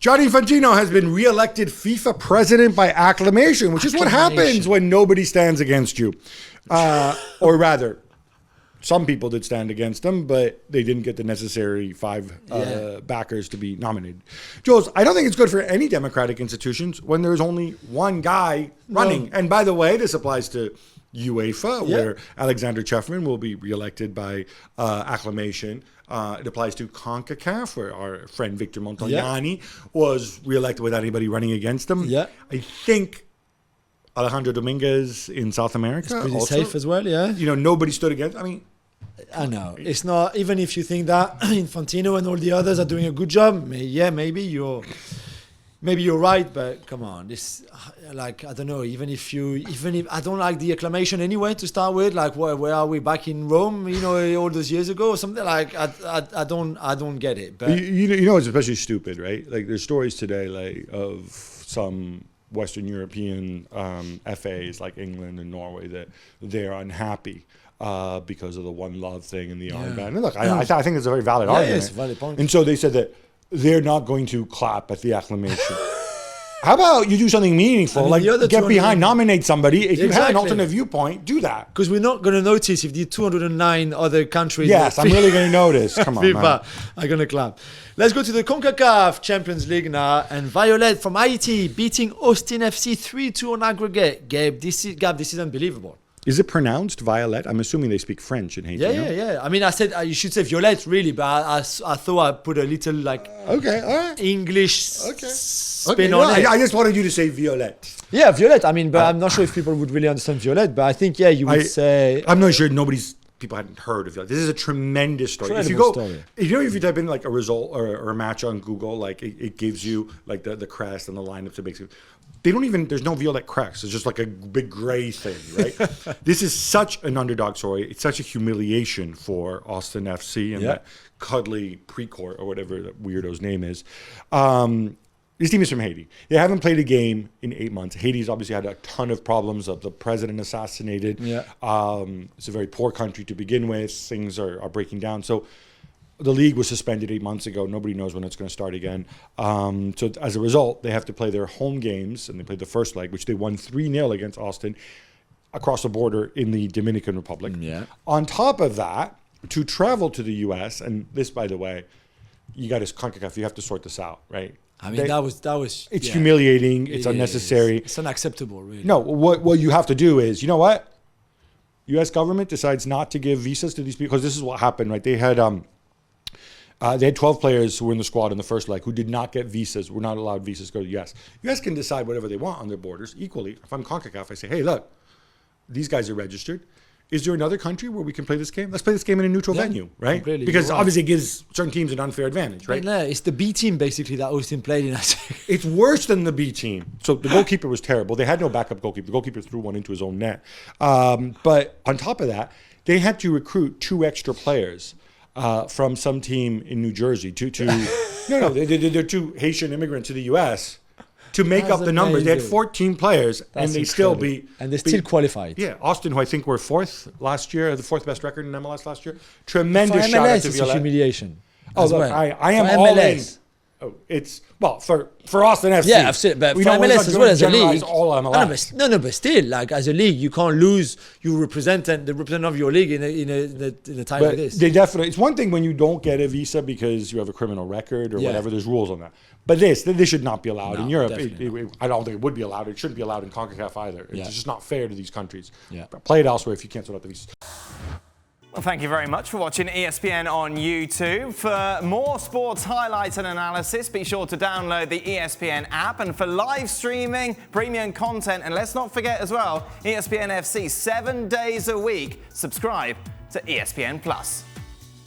Gianni Infantino has been re-elected FIFA president by acclamation, which is what happens when nobody stands against you. Or rather, some people did stand against him, but they didn't get the necessary 5 backers to be nominated. Jules, I don't think it's good for any democratic institutions when there's only one guy running. And by the way, this applies to UEFA, where Alexander Chefman will be reelected by acclamation. It applies to CONCACAF, where our friend Victor Montagnani was reelected without anybody running against him. I think Alejandro Dominguez in South America. It's pretty also safe as well, nobody stood against. I mean, I know. It's not, even if you think that Infantino and all the others are doing a good job, maybe you're right, but come on, this, like, I don't know, even if I don't like the acclamation anyway to start with, like, where are we, back in Rome, all those years ago or something, like, I don't get it. But it's especially stupid, right? Like, there's stories today, like, of some Western European FAs like England and Norway that they're unhappy because of the One Love thing and the armband. And look, I think it's a very valid argument. It's a valid point. And so they said that they're not going to clap at the acclamation. How about you do something meaningful, like get behind, nominate somebody. If you have an alternate viewpoint, do that. Because we're not going to notice if the 209 other countries. Yes, I'm really going to notice. Come on, FIFA man. are going to clap. Let's go to the CONCACAF Champions League now. And Violette from Haiti beating Austin FC 3-2 on aggregate. Gab, this is unbelievable. Is it pronounced Violette? I'm assuming they speak French in Haiti. Yeah. I mean, I said you should say Violette, really, but I thought I'd put a little English spin on it. I just wanted you to say Violette. Yeah, Violette. I mean, but I'm not sure if people would really understand Violette. But I think you would say. I'm not sure people hadn't heard of Violette. This is a tremendous story. If you type in like a result or a match on Google, like it gives you like the crest and the lineups. It makes it. There's no Violette crest. It's just like a big gray thing, right? This is such an underdog story. It's such a humiliation for Austin FC and that cuddly pre-court or whatever that weirdo's name is. This team is from Haiti. They haven't played a game in 8 months. Haiti's obviously had a ton of problems of the president assassinated. It's a very poor country to begin with. Things are breaking down. So the league was suspended 8 months ago. Nobody knows when it's going to start again. So as a result, they have to play their home games, and they played the first leg, which they won 3-0 against Austin across the border in the Dominican Republic. On top of that, to travel to the U.S., and this, by the way, you got to CONCACAF, you have to sort this out, right? I mean, that was. It's humiliating. It's unnecessary. It's unacceptable, really. No, what you have to do is, you know what? U.S. government decides not to give visas to these people, because this is what happened, right? They had 12 players who were in the squad in the first leg who did not get visas, were not allowed visas to go to the U.S. U.S. can decide whatever they want on their borders equally. If I'm CONCACAF, I say, hey, look, these guys are registered. Is there another country where we can play this game? Let's play this game in a neutral venue, right? Completely. Because obviously it gives certain teams an unfair advantage, right? It's the B team, basically, that Austin played in. It's worse than the B team. So the goalkeeper was terrible. They had no backup goalkeeper. The goalkeeper threw one into his own net. But on top of that, they had to recruit 2 extra players from some team in New Jersey they're 2 Haitian immigrants to the U.S. to make up the numbers. They had 14 players, and they still still qualified. Yeah, Austin, who I think were 4th last year, the 4th best record in MLS last year. Tremendous shout out to Violette. It's a humiliation. Oh, look, I am all in. Oh, it's for Austin FC. Yeah, I've seen it, but for MLS as well as a league. All MLS. No, but still, like as a league, you can't lose. You represent the representative of your league in a time like this. They definitely. It's one thing when you don't get a visa because you have a criminal record or whatever. There's rules on that. But this should not be allowed in Europe. I don't think it would be allowed. It shouldn't be allowed in CONCACAF either. It's just not fair to these countries. But play it elsewhere if you can't sort out the visas. Well, thank you very much for watching ESPN on YouTube. For more sports highlights and analysis, be sure to download the ESPN app. And for live streaming, premium content, and let's not forget as well, ESPN FC 7 days a week. Subscribe to ESPN+.